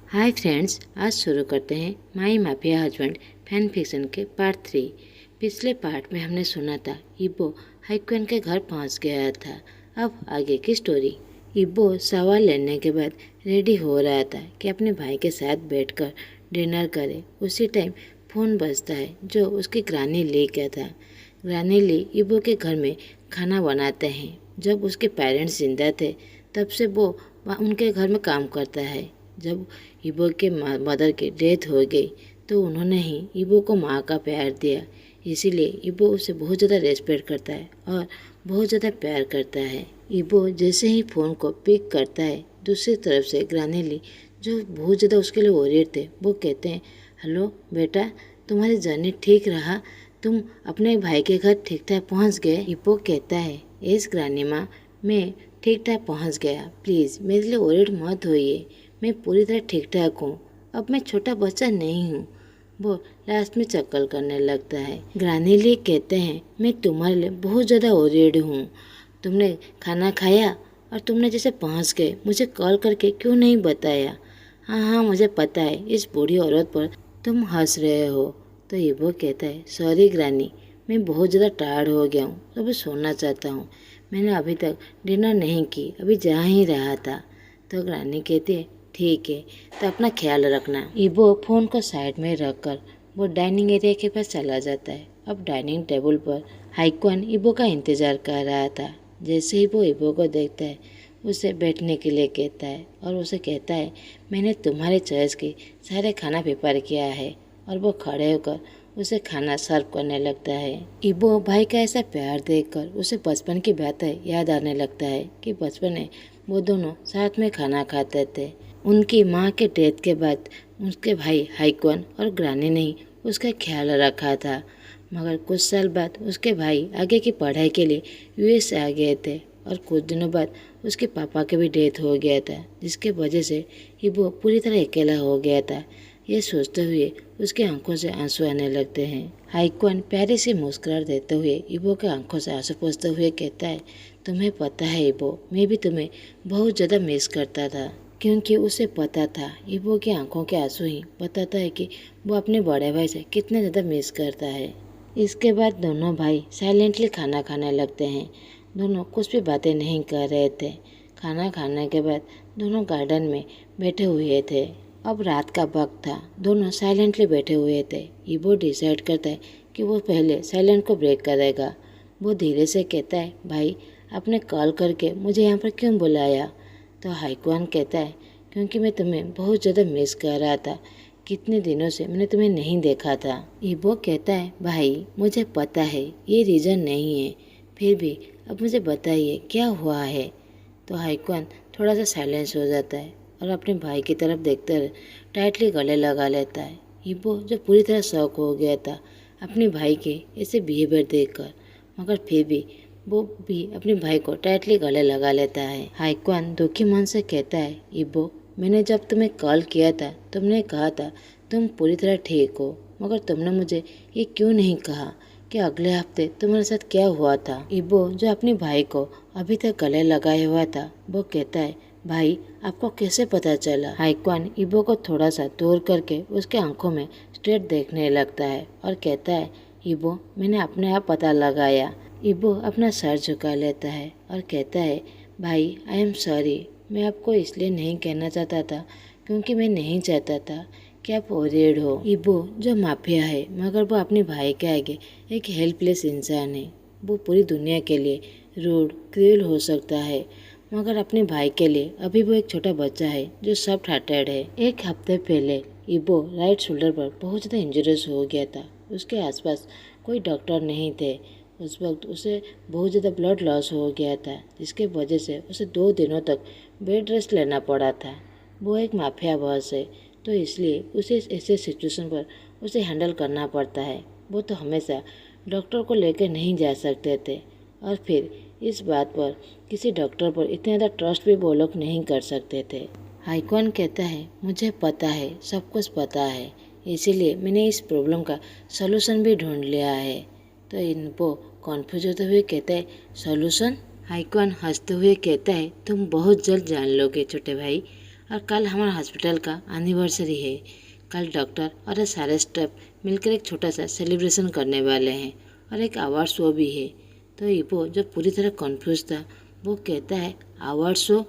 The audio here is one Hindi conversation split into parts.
हाय फ्रेंड्स, आज शुरू करते हैं माई माफिया हस्बैंड फैन फिक्शन के पार्ट 3। पिछले पार्ट में हमने सुना था इबो हाइक्वेन के घर पहुंच गया था। अब आगे की स्टोरी। इबो सवाल लेने के बाद रेडी हो रहा था कि अपने भाई के साथ बैठकर डिनर करे। उसी टाइम फ़ोन बजता है जो उसकी ग्रानी ली का था। ग्रानी ली इबो के घर में खाना बनाते हैं। जब उसके पेरेंट्स जिंदा थे तब से वो उनके घर में काम करता है। जब इबो के मदर की डेथ हो गई तो उन्होंने ही इबो को माँ का प्यार दिया। इसीलिए इबो उसे बहुत ज़्यादा रेस्पेक्ट करता है और बहुत ज़्यादा प्यार करता है। इबो जैसे ही फ़ोन को पिक करता है, दूसरी तरफ से ग्रानी ली जो बहुत ज़्यादा उसके लिए वरीड थे, वो कहते हैं, हेलो बेटा, तुम्हारी जर्नी ठीक रहा? तुम अपने भाई के घर ठीक ठाक पहुँच गए? इबो कहता है, यस ग्रानी माँ, मैं ठीक ठाक पहुँच गया। प्लीज़ मेरे लिए वरीड मत होइए, मैं पूरी तरह ठीक ठाक हूँ। अब मैं छोटा बच्चा नहीं हूँ। वो लास्ट में चक्कर करने लगता है। ग्रानी ली कहते हैं, मैं तुम्हारे लिए बहुत ज़्यादा वरीड हूँ। तुमने खाना खाया और तुमने जैसे पहुँच गए मुझे कॉल करके क्यों नहीं बताया? हाँ हाँ, मुझे पता है इस बूढ़ी औरत पर तुम हंस रहे हो। तो इबो कहता है, सॉरी ग्रानी, मैं बहुत ज़्यादा टायर्ड हो गया हूँ, अभी सोना चाहता हूँ। मैंने अभी तक डिनर नहीं की, अभी जा ही रहा था। तो ग्रानी कहती है, ठीक है, तो अपना ख्याल रखना। इबो फ़ोन को साइड में रखकर वो डाइनिंग एरिया के पास चला जाता है। अब डाइनिंग टेबल पर हाइक्वान इबो का इंतज़ार कर रहा था। जैसे ही वो इबो को देखता है उसे बैठने के लिए कहता है और उसे कहता है, मैंने तुम्हारे चॉइस की सारे खाना प्रिपेयर किया है। और वो खड़े होकर उसे खाना सर्व करने लगता है। इबो भाई का ऐसा प्यार देखकर उसे बचपन की बातें याद आने लगता है कि बचपन में वो दोनों साथ में खाना खाते थे। उनकी माँ के डेथ के बाद उसके भाई हाइक्वान और ग्रानी ने ही उसका ख्याल रखा था। मगर कुछ साल बाद उसके भाई आगे की पढ़ाई के लिए यूएस आ गए थे और कुछ दिनों बाद उसके पापा के भी डेथ हो गया था, जिसके वजह से इबो पूरी तरह अकेला हो गया था। ये सोचते हुए उसके आंखों से आंसू आने लगते हैं। हाइक्वान प्यारे से मुस्कुराहट देते हुए इबो के आंखों से आंसू पोंछते हुए कहता है, तुम्हें पता है इबो, मैं भी तुम्हें बहुत ज़्यादा मिस करता था। क्योंकि उसे पता था इबो की आंखों के आंसू ही बताता है कि वो अपने बड़े भाई से कितना ज़्यादा मिस करता है। इसके बाद दोनों भाई साइलेंटली खाना खाने लगते हैं। दोनों कुछ भी बातें नहीं कर रहे थे। खाना खाने के बाद दोनों गार्डन में बैठे हुए थे। अब रात का वक्त था, दोनों साइलेंटली बैठे हुए थे। इबो डिसाइड करता है कि वो पहले साइलेंट को ब्रेक करेगा। वो धीरे से कहता है, भाई आपने कॉल करके मुझे यहाँ पर क्यों बुलाया? तो हाइक्वान कहता है, क्योंकि मैं तुम्हें बहुत ज़्यादा मिस कर रहा था। कितने दिनों से मैंने तुम्हें नहीं देखा था। इबो कहता है, भाई मुझे पता है ये रीज़न नहीं है, फिर भी अब मुझे बताइए क्या हुआ है? तो हाइक्वान थोड़ा सा साइलेंस हो जाता है और अपने भाई की तरफ देखते हुए टाइटली गले लगा लेता है। इबो जो पूरी तरह शॉक हो गया था अपने भाई के ऐसे बिहेवियर देखकर, मगर फिर भी वो भी अपने भाई को टाइटली गले लगा लेता है। हाइक्वान दुखी मन से कहता है, इबो मैंने जब तुम्हें कॉल किया था तुमने कहा था तुम पूरी तरह ठीक हो, मगर तुमने मुझे ये क्यों नहीं कहा कि अगले हफ्ते तुम्हारे साथ क्या हुआ था? इबो जो अपने भाई को अभी तक गले लगाए हुआ था वो कहता है, भाई आपको कैसे पता चला? हाइक्वान इबो को थोड़ा सा दूर करके उसके आंखों में स्ट्रेट देखने लगता है और कहता है, इबो मैंने अपने आप पता लगाया। इबो अपना सर झुका लेता है और कहता है, भाई आई एम सॉरी, मैं आपको इसलिए नहीं कहना चाहता था क्योंकि मैं नहीं चाहता था कि आप वरीड हो। इबो जो माफिया है मगर वो अपने भाई के आगे एक हेल्पलेस इंसान है। वो पूरी दुनिया के लिए रूड क्रूएल हो सकता है, मगर अपने भाई के लिए अभी वो एक छोटा बच्चा है जो सॉफ्ट हार्टेड है। एक हफ्ते पहले इबो राइट शोल्डर पर बहुत ज़्यादा इंजरीज हो गया था। उसके आसपास कोई डॉक्टर नहीं थे। उस वक्त उसे बहुत ज़्यादा ब्लड लॉस हो गया था, जिसके वजह से उसे 2 दिनों तक बेड रेस्ट लेना पड़ा था। वो एक माफिया बॉस है, तो इसलिए उसे ऐसे सिचुएशन पर उसे हैंडल करना पड़ता है। वो तो हमेशा डॉक्टर को लेकर नहीं जा सकते थे और फिर इस बात पर किसी डॉक्टर पर इतना ज़्यादा ट्रस्ट भी वो लोग नहीं कर सकते थे। हाइक्वान कहता है, मुझे पता है, सब कुछ पता है, इसीलिए मैंने इस प्रॉब्लम का सलूशन भी ढूंढ लिया है। तो इनको कॉन्फ्यूज होते हुए कहता है, सॉल्यूशन? हाइक्वान हंसते हुए कहता है, तुम बहुत जल्द जान लोगे छोटे भाई। और कल हमारे हॉस्पिटल का एनिवर्सरी है। कल डॉक्टर और सारे स्टाफ मिलकर एक छोटा सा सेलिब्रेशन करने वाले हैं और एक अवार्ड शो भी है। तो इबो जो पूरी तरह कन्फ्यूज था वो कहता है अवार्ड शो।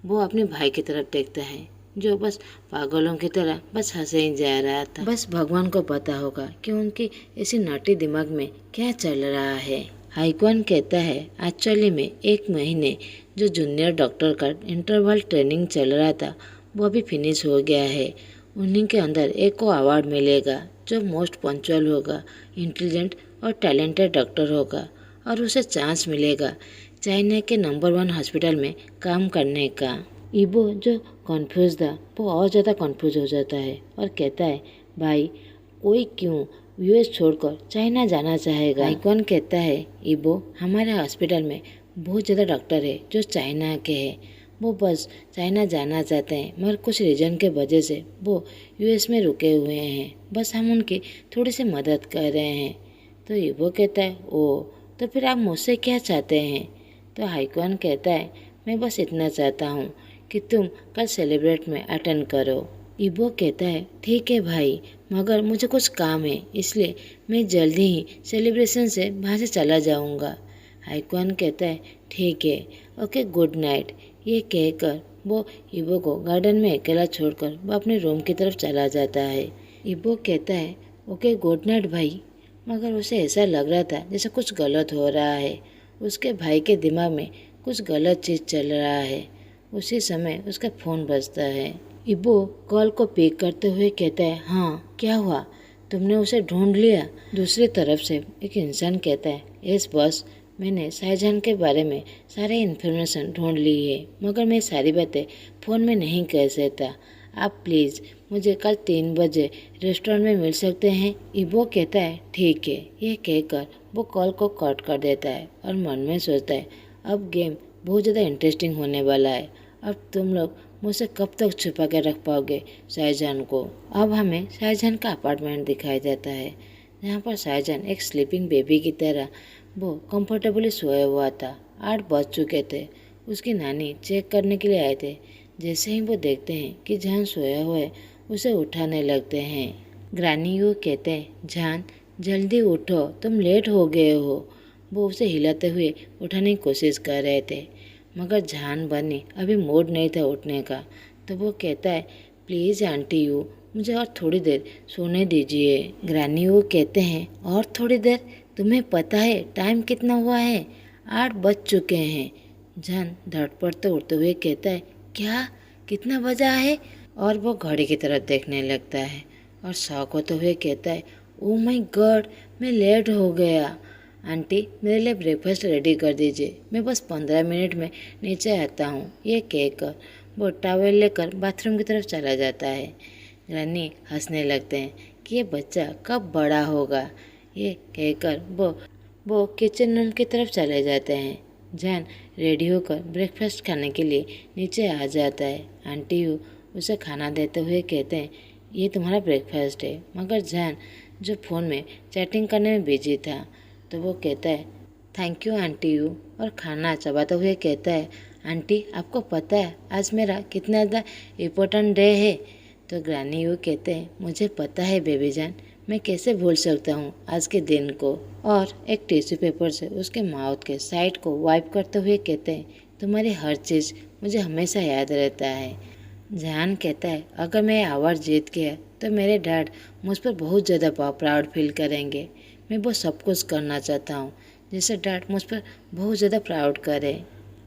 वो अपने भाई की तरफ देखता है जो बस पागलों की तरह बस हंसे ही जा रहा था। बस भगवान को पता होगा कि उनकी ऐसी नाटी दिमाग में क्या चल रहा है। हाइक्वान कहता है एक्चुअली में 1 महीने जो जूनियर डॉक्टर का इंटरवल ट्रेनिंग चल रहा था वो अभी फिनिश हो गया है। उन्हीं के अंदर एक को अवार्ड मिलेगा जो मोस्ट पंक्चुअल होगा, इंटेलिजेंट और टैलेंटेड डॉक्टर होगा और उसे चांस मिलेगा चाइना के नंबर 1 हॉस्पिटल में काम करने का। इबो जो कन्फ्यूज था वो और ज़्यादा कन्फ्यूज हो जाता है और कहता है भाई कोई क्यों यूएस छोड़कर चाइना जाना चाहेगा। आइकॉन कहता है इबो हमारे हॉस्पिटल में बहुत ज़्यादा डॉक्टर है जो चाइना के हैं। वो बस चाइना जाना चाहते हैं मगर कुछ रीजन के वजह से वो यूएस में रुके हुए हैं। बस हम उनकी थोड़ी सी मदद कर रहे हैं। तो इबो कहता है ओ तो फिर आप मुझसे क्या चाहते हैं। तो हाइक्वान कहता है मैं बस इतना चाहता हूँ कि तुम कल सेलिब्रेट में अटेंड करो। इबो कहता है ठीक है भाई मगर मुझे कुछ काम है इसलिए मैं जल्दी ही सेलिब्रेशन से वहाँ से चला जाऊँगा। हाइक्वान कहता है ठीक है ओके गुड नाइट। ये कहकर वो इबो को गार्डन में अकेला छोड़कर वो अपने रूम की तरफ चला जाता है। इबो कहता है ओके गुड नाइट भाई मगर उसे ऐसा लग रहा था जैसे कुछ गलत हो रहा है। उसके भाई के दिमाग में कुछ गलत चीज़ चल रहा है। उसी समय उसका फ़ोन बजता है। इबो कॉल को पिक करते हुए कहता है हाँ क्या हुआ तुमने उसे ढूंढ लिया। दूसरी तरफ से एक इंसान कहता है यस बॉस मैंने शाहजहां के बारे में सारे इन्फॉर्मेशन ढूंढ ली है मगर मैं सारी बातें फ़ोन में नहीं कह सकता। आप प्लीज़ मुझे कल 3 बजे रेस्टोरेंट में मिल सकते हैं। इबो कहता है ठीक है। ये कहकर वो कॉल को कट कर देता है और मन में सोचता है अब गेम बहुत ज़्यादा इंटरेस्टिंग होने वाला है। अब तुम लोग मुझसे कब तक छुपा के रख पाओगे शाहजहां को। अब हमें शाहजहां का अपार्टमेंट दिखाया जाता है जहाँ पर शाहजहां एक स्लीपिंग बेबी की तरह वो कंफर्टेबली सोया हुआ था। 8 बज चुके थे। उसकी नानी चेक करने के लिए आए थे। जैसे ही वो देखते हैं कि जहान सोया हुआ है उसे उठाने लगते हैं। ग्रानी यू कहते हैं जान जल्दी उठो तुम लेट हो गए हो। वो उसे हिलाते हुए उठाने की कोशिश कर रहे थे मगर जान बनी अभी मूड नहीं था उठने का। तो वो कहता है प्लीज़ आंटी यू मुझे और थोड़ी देर सोने दीजिए। ग्रानी यू कहते हैं और थोड़ी देर तुम्हें पता है टाइम कितना हुआ है 8 बज चुके हैं। जान धड़पड़ते उठते हुए कहता है क्या कितना बजा है। और वो घड़ी की तरफ देखने लगता है और शौक होते हुए कहता है ओ माय गॉड मैं लेट हो गया। आंटी मेरे लिए ब्रेकफास्ट रेडी कर दीजिए मैं बस 15 मिनट में नीचे आता हूँ। ये कहकर वो टॉवेल लेकर बाथरूम की तरफ चला जाता है। रानी हंसने लगते हैं कि ये बच्चा कब बड़ा होगा। ये कहकर वो किचन रूम की तरफ चले जाते हैं। जान रेडी होकर ब्रेकफास्ट खाने के लिए नीचे आ जाता है। आंटी यू उसे खाना देते हुए कहते हैं ये तुम्हारा ब्रेकफास्ट है। मगर जान जो फ़ोन में चैटिंग करने में बिजी था तो वो कहता है थैंक यू आंटी यू और खाना चबाते हुए कहता है आंटी आपको पता है आज मेरा कितना ज़्यादा इम्पोर्टेंट डे है। तो ग्रानी यू कहते हैं मुझे पता है बेबी जान मैं कैसे भूल सकता हूँ आज के दिन को। और एक टिश्यू पेपर से उसके माउथ के साइड को वाइप करते हुए कहते हैं तुम्हारी हर चीज़ मुझे हमेशा याद रहता है। जान कहता है अगर मैं अवार्ड जीत गया तो मेरे डैड मुझ पर बहुत ज़्यादा प्राउड फील करेंगे। मैं वो सब कुछ करना चाहता हूँ जिससे डैड मुझ पर बहुत ज़्यादा प्राउड करे।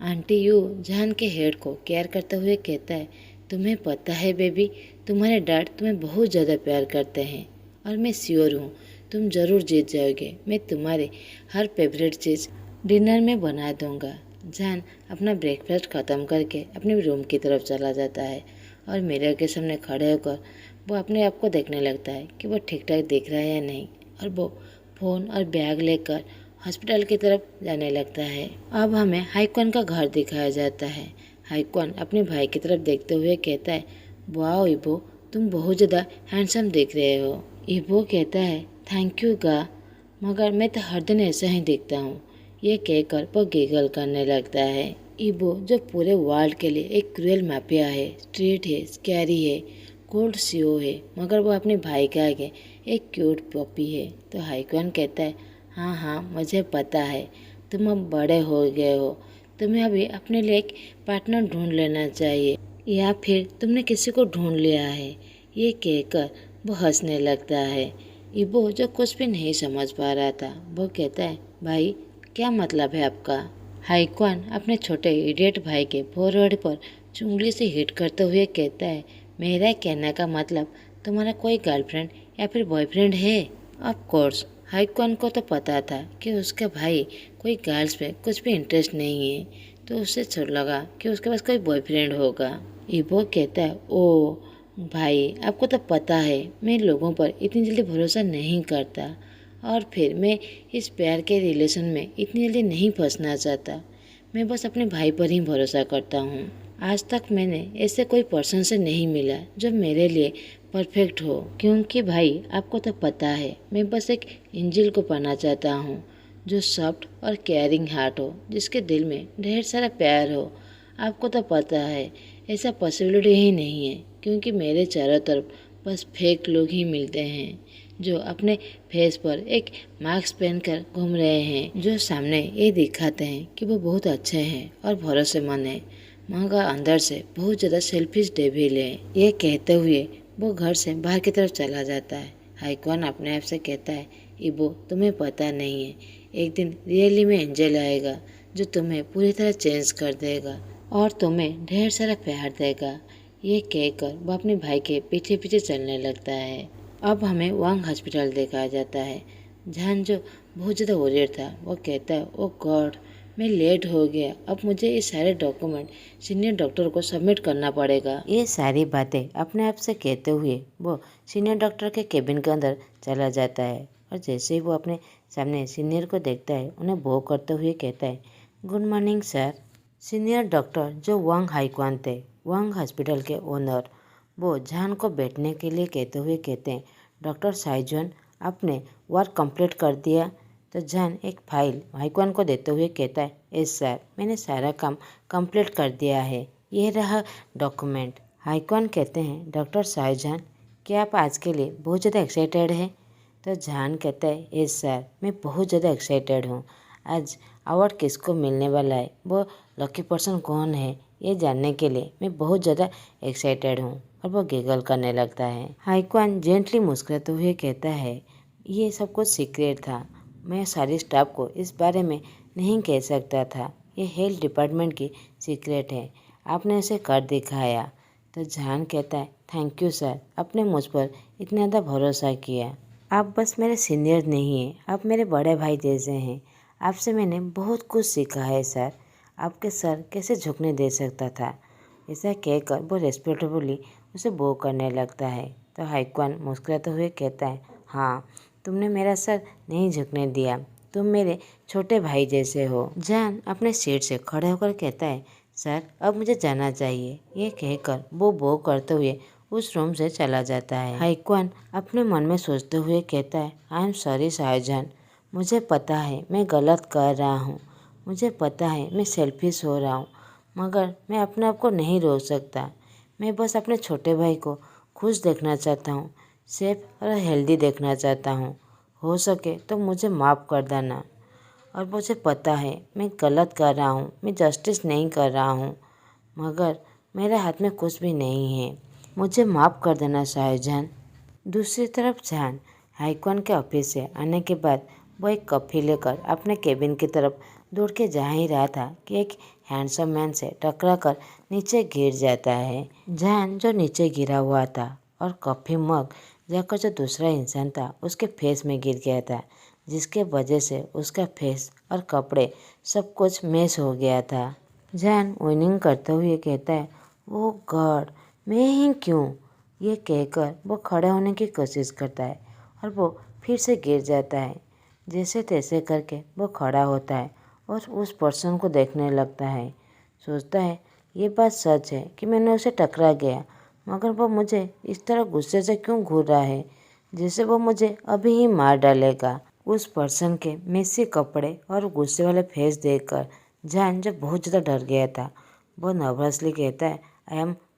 आंटी यू जान के हेड को केयर करते हुए कहता है तुम्हें पता है बेबी तुम्हारे डैड तुम्हें बहुत ज़्यादा प्यार करते हैं और मैं श्योर हूँ तुम ज़रूर जीत जाओगे। मैं तुम्हारी हर फेवरेट चीज़ डिनर में बना दूँगा। जान अपना ब्रेकफास्ट ख़त्म करके अपने रूम की तरफ चला जाता है और मिरर के सामने खड़े होकर वो अपने आप को देखने लगता है कि वो ठीक ठाक दिख रहा है या नहीं। और वो फ़ोन और बैग लेकर हॉस्पिटल की तरफ जाने लगता है। अब हमें हाइक्वान का घर दिखाया जाता है। हाइक्वान अपने भाई की तरफ देखते हुए कहता है वाह इबो तुम बहुत ज़्यादा हैंडसम दिख रहे हो। इबो कहता है थैंक यू गा मगर मैं तो हर दिन ऐसा ही दिखता हूँ। ये कहकर वो गिगल करने लगता है। ईबो जो पूरे वर्ल्ड के लिए एक क्रूएल माफिया है, स्ट्रीट है, स्कैरी है, कोल्ड सीओ है, मगर वो अपने भाई के आगे एक क्यूट पपी है। तो हाइक्वान कहता है, हाँ हाँ मुझे पता है, तुम अब बड़े हो गए हो, तुम्हें अभी अपने लिए एक पार्टनर ढूंढ लेना चाहिए, या फिर तुमने किसी को ढूंढ लिया है। ये कहकर वो हंसने लगता है। ईबो जो कुछ भी नहीं समझ पा रहा था, वो कहता है, भाई क्या मतलब है आपका? हाइक्वान अपने छोटे इडियट भाई के फोरहेड पर उंगली से हिट करते हुए कहता है, मेरा कहने का मतलब तुम्हारा कोई गर्लफ्रेंड या फिर बॉयफ्रेंड है? ऑफ कोर्स हाइक्वान को तो पता था कि उसका भाई कोई गर्ल्स पे कुछ भी इंटरेस्ट नहीं है, तो उसे छोड़ लगा कि उसके पास कोई बॉयफ्रेंड होगा। ईबो कहता है, ओ भाई आपको तो पता है मैं लोगों पर इतनी जल्दी भरोसा नहीं करता, और फिर मैं इस प्यार के रिलेशन में इतनी जल्दी नहीं फंसना चाहता। मैं बस अपने भाई पर ही भरोसा करता हूँ। आज तक मैंने ऐसे कोई पर्सन से नहीं मिला जो मेरे लिए परफेक्ट हो, क्योंकि भाई आपको तो पता है मैं बस एक एंजल को पाना चाहता हूँ जो सॉफ्ट और केयरिंग हार्ट हो, जिसके दिल में ढेर सारा प्यार हो। आपको तो पता है ऐसा पॉसिबिलिटी ही नहीं है, क्योंकि मेरे चारों तरफ बस फेक लोग ही मिलते हैं जो अपने फेस पर एक मास्क पहनकर घूम रहे हैं, जो सामने ये दिखाते हैं कि वो बहुत अच्छे हैं और भरोसेमंद हैं, मगर अंदर से बहुत ज़्यादा सेल्फिश डेविल है। ये कहते हुए वो घर से बाहर की तरफ चला जाता है। हाइक्वान अपने आप से कहता है, ईबो तुम्हें पता नहीं है, एक दिन रियली में एंजल आएगा जो तुम्हें पूरी तरह चेंज कर देगा और तुम्हें ढेर सारा प्यार देगा। ये कहकर वो अपने भाई के पीछे पीछे चलने लगता है। अब हमें वांग हॉस्पिटल दिखाया जाता है। जहान जो बहुत ज़्यादा वॉरियर था, वो कहता है, ओ गॉड मैं लेट हो गया, अब मुझे ये सारे डॉक्यूमेंट सीनियर डॉक्टर को सबमिट करना पड़ेगा। ये सारी बातें अपने आप से कहते हुए वो सीनियर डॉक्टर के केबिन के अंदर चला जाता है, और जैसे ही वो अपने सामने सीनियर को देखता है, उन्हें बो करते हुए कहता है, good morning sir. Senior doctor जो वांग हाइक्वान थे, वांग हॉस्पिटल के ओनर, वो जहान को बैठने के लिए कहते हुए कहते हैं, डॉक्टर साइजन आपने वर्क कंप्लीट कर दिया? तो जहान एक फाइल हाइक्वान को देते हुए कहता है, यस सर मैंने सारा काम कंप्लीट कर दिया है, ये रहा डॉक्यूमेंट। हाइक्वान कहते हैं, डॉक्टर साइजन क्या आप आज के लिए बहुत ज़्यादा एक्साइटेड हैं? तो जहान कहता है, यस सर मैं बहुत ज़्यादा एक्साइटेड हूँ। आज अवार्ड किसको मिलने वाला है, वो लकी पर्सन कौन है, ये जानने के लिए मैं बहुत ज़्यादा एक्साइटेड हूँ। और वो गिगल करने लगता है। हाइक्वान जेंटली मुस्कुराते हुए कहता है, ये सब कुछ सीक्रेट था, मैं सारी स्टाफ को इस बारे में नहीं कह सकता था, ये हेल्थ डिपार्टमेंट की सीक्रेट है, आपने इसे कर दिखाया। तो जहान कहता है, थैंक यू सर, आपने मुझ पर इतना ज़्यादा भरोसा किया। आप बस मेरे सीनियर नहीं हैं, आप मेरे बड़े भाई जैसे हैं, आपसे मैंने बहुत कुछ सीखा है सर, आपके सर कैसे झुकने दे सकता था। ऐसा कहकर वो रेस्पेक्टेबली उसे बो करने लगता है। तो हाइक्वान मुस्कुराते हुए कहता है, हाँ तुमने मेरा सर नहीं झुकने दिया, तुम मेरे छोटे भाई जैसे हो। जैन अपने सीट से खड़े होकर कहता है, सर अब मुझे जाना चाहिए। ये कहकर वो बो करते हुए उस रूम से चला जाता है। हाइक्वान अपने मन में सोचते हुए कहता है, आई एम सॉरी शाहजहान, मुझे पता है मैं गलत कर रहा हूँ, मुझे पता है मैं सेल्फिश हो रहा हूँ, मगर मैं अपने आप को नहीं रोक सकता। मैं बस अपने छोटे भाई को खुश देखना चाहता हूँ, सेफ और हेल्दी देखना चाहता हूँ। हो सके तो मुझे माफ़ कर देना। और मुझे पता है मैं गलत कर रहा हूँ, मैं जस्टिस नहीं कर रहा हूँ, मगर मेरे हाथ में कुछ भी नहीं है, मुझे माफ़ कर देना शाहजहान। दूसरी तरफ जहान हाइक्वान के ऑफिस से आने के बाद वो एक कॉफ़ी लेकर अपने केबिन की तरफ दौड़ के जा ही रहा था कि एक हैंडसम मैन से टकरा कर नीचे गिर जाता है। जहान जो नीचे गिरा हुआ था और कॉफ़ी मग जाकर जो दूसरा इंसान था उसके फेस में गिर गया था, जिसके वजह से उसका फेस और कपड़े सब कुछ मैच हो गया था। जहान विनिंग करते हुए कहता है, ओह गॉड मैं ही क्यों? ये कहकर वो खड़े होने की कोशिश करता है और वो फिर से गिर जाता है। जैसे तैसे करके वो खड़ा होता है और उस पर्सन को देखने लगता है। सोचता है ये बात सच है कि मैंने उसे टकरा गया, मगर वो मुझे इस तरह गुस्से से क्यों घूर रहा है जैसे वो मुझे अभी ही मार डालेगा। उस पर्सन के मेसी कपड़े और गुस्से वाले फेस देखकर जान जब बहुत ज़्यादा डर गया था, वो नर्वसली कहता है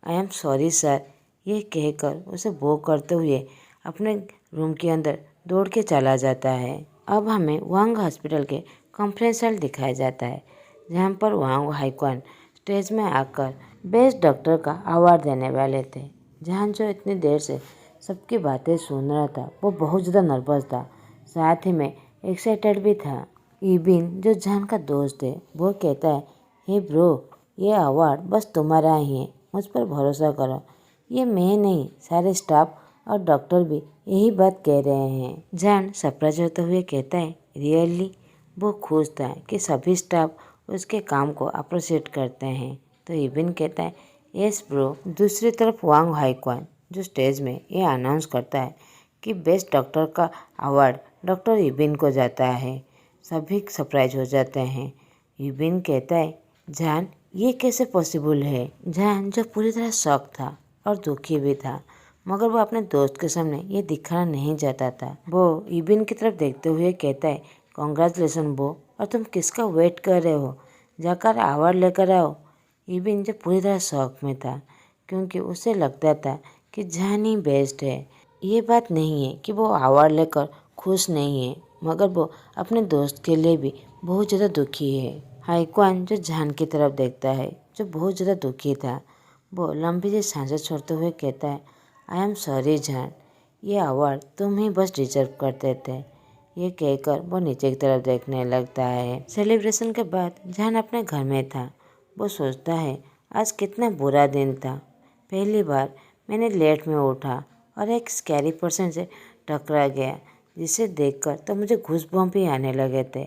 आई एम सॉरी सर। ये कहकर उसे वो करते हुए अपने रूम के अंदर दौड़ के चला जाता है। अब हमें वांग हॉस्पिटल के कॉन्फ्रेंस हॉल दिखाया जाता है, जहाँ पर वांग हाईक्वान स्टेज में आकर बेस्ट डॉक्टर का अवार्ड देने वाले थे। जहान जो इतनी देर से सबकी बातें सुन रहा था, वो बहुत ज़्यादा नर्वस था, साथ ही में एक्साइटेड भी था। इबिन जो जहान का दोस्त है, वो कहता है हे ब्रो, ये अवार्ड बस तुम्हारा ही है, मुझ पर भरोसा करो। ये मैं नहीं, सारे स्टाफ और डॉक्टर भी यही बात कह रहे हैं। जहान सरप्राइज होते हुए कहता है रियली। वो खुश था कि सभी स्टाफ उसके काम को अप्रिशिएट करते हैं। तो इबिन कहता है यस ब्रो। दूसरी तरफ वांग हाईक्वान जो स्टेज में ये अनाउंस करता है कि बेस्ट डॉक्टर का अवार्ड डॉक्टर इबिन को जाता है। सभी सरप्राइज हो जाते हैं। इबिन कहता है जान ये कैसे पॉसिबल है। जान जो पूरी तरह शॉक था और दुखी भी था, मगर वो अपने दोस्त के सामने ये दिखाना नहीं चाहता था। वो इबिन की तरफ देखते हुए कहता है कॉन्ग्रेचुलेसन बो, और तुम किसका वेट कर रहे हो, जाकर अवार्ड लेकर आओ। इबिन जो पूरी तरह शौक में था, क्योंकि उसे लगता था कि जान ही बेस्ट है। ये बात नहीं है कि वो अवार्ड लेकर खुश नहीं है, मगर वो अपने दोस्त के लिए भी बहुत ज़्यादा दुखी है। हाईक्वान जो जान की तरफ देखता है, जो बहुत ज़्यादा दुखी था, वो लंबी सी सांसें छोड़ते हुए कहता है आई एम सॉरी जान, ये अवार्ड तुम ही बस डिजर्व करते थे। ये कहकर वो नीचे की तरफ देखने लगता है। सेलिब्रेशन के बाद जान अपने घर में था। वो सोचता है आज कितना बुरा दिन था। पहली बार मैंने लेट में उठा और एक स्कैरी पर्सन से टकरा गया, जिसे देखकर तो मुझे घूसबम्प ही आने लगे थे।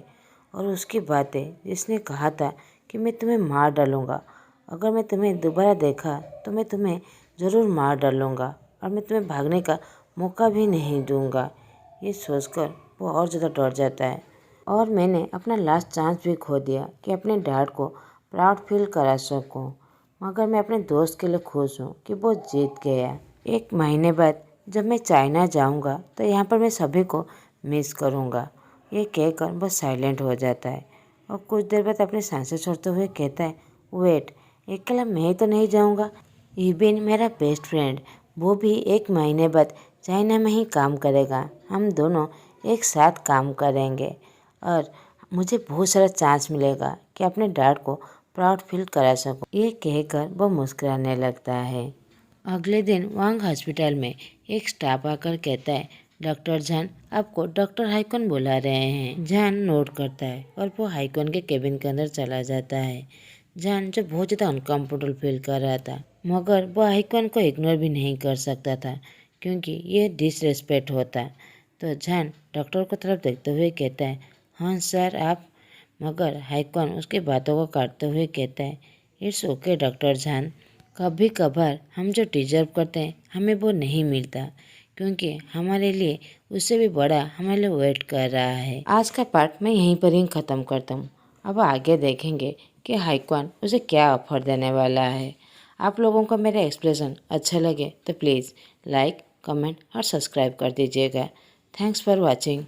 और उसकी बातें, जिसने कहा था कि मैं तुम्हें मार डालूँगा, अगर मैं तुम्हें दोबारा देखा तो मैं तुम्हें ज़रूर मार डालूँगा और मैं तुम्हें भागने का मौका भी नहीं दूँगा। ये सोचकर वो और ज़्यादा डर जाता है। और मैंने अपना लास्ट चांस भी खो दिया कि अपने डैड को प्राउड फील करा सकूं, मगर मैं अपने दोस्त के लिए खुश हूँ कि वो जीत गया। 1 महीने बाद जब मैं चाइना जाऊँगा तो यहाँ पर मैं सभी को मिस करूँगा। ये कहकर वो साइलेंट हो जाता है और कुछ देर बाद अपनी सांसें छोड़ते हुए कहता है वेट, अकेला मैं ही तो नहीं जाऊँगा। इबिन मेरा बेस्ट फ्रेंड, वो भी 1 महीने बाद चाइना में ही काम करेगा। हम दोनों एक साथ काम करेंगे और मुझे बहुत सारा चांस मिलेगा कि अपने डैड को प्राउड फील करा सकूं। ये कहकर वो मुस्कुराने लगता है। अगले दिन वांग हॉस्पिटल में एक स्टाफ आकर कहता है डॉक्टर जान आपको डॉक्टर हाईक्वान बुला रहे हैं। जान नोट करता है और वो हाईक्वान के केबिन के अंदर चला जाता है। जान जो बहुत ज़्यादा अनकम्फर्टेबल फील कर रहा था, मगर वो हाईक्वान को इग्नोर भी नहीं कर सकता था, क्योंकि ये डिसरेस्पेक्ट होता। तो जान डॉक्टर को तरफ देखते हुए कहता है हाँ सर आप, मगर हाईक्वान उसकी बातों को काटते हुए कहता है इट्स ओके डॉक्टर जान, कभी कभार हम जो डिजर्व करते हैं हमें वो नहीं मिलता, क्योंकि हमारे लिए उससे भी बड़ा हमारे लिए वेट कर रहा है। आज का पार्ट मैं यहीं पर ही ख़त्म करता हूँ। अब आगे देखेंगे कि हाईक्वान उसे क्या ऑफर देने वाला है। आप लोगों को मेरा एक्सप्रेशन अच्छा लगे तो प्लीज़ लाइक, कमेंट और सब्सक्राइब कर दीजिएगा। Thanks for watching.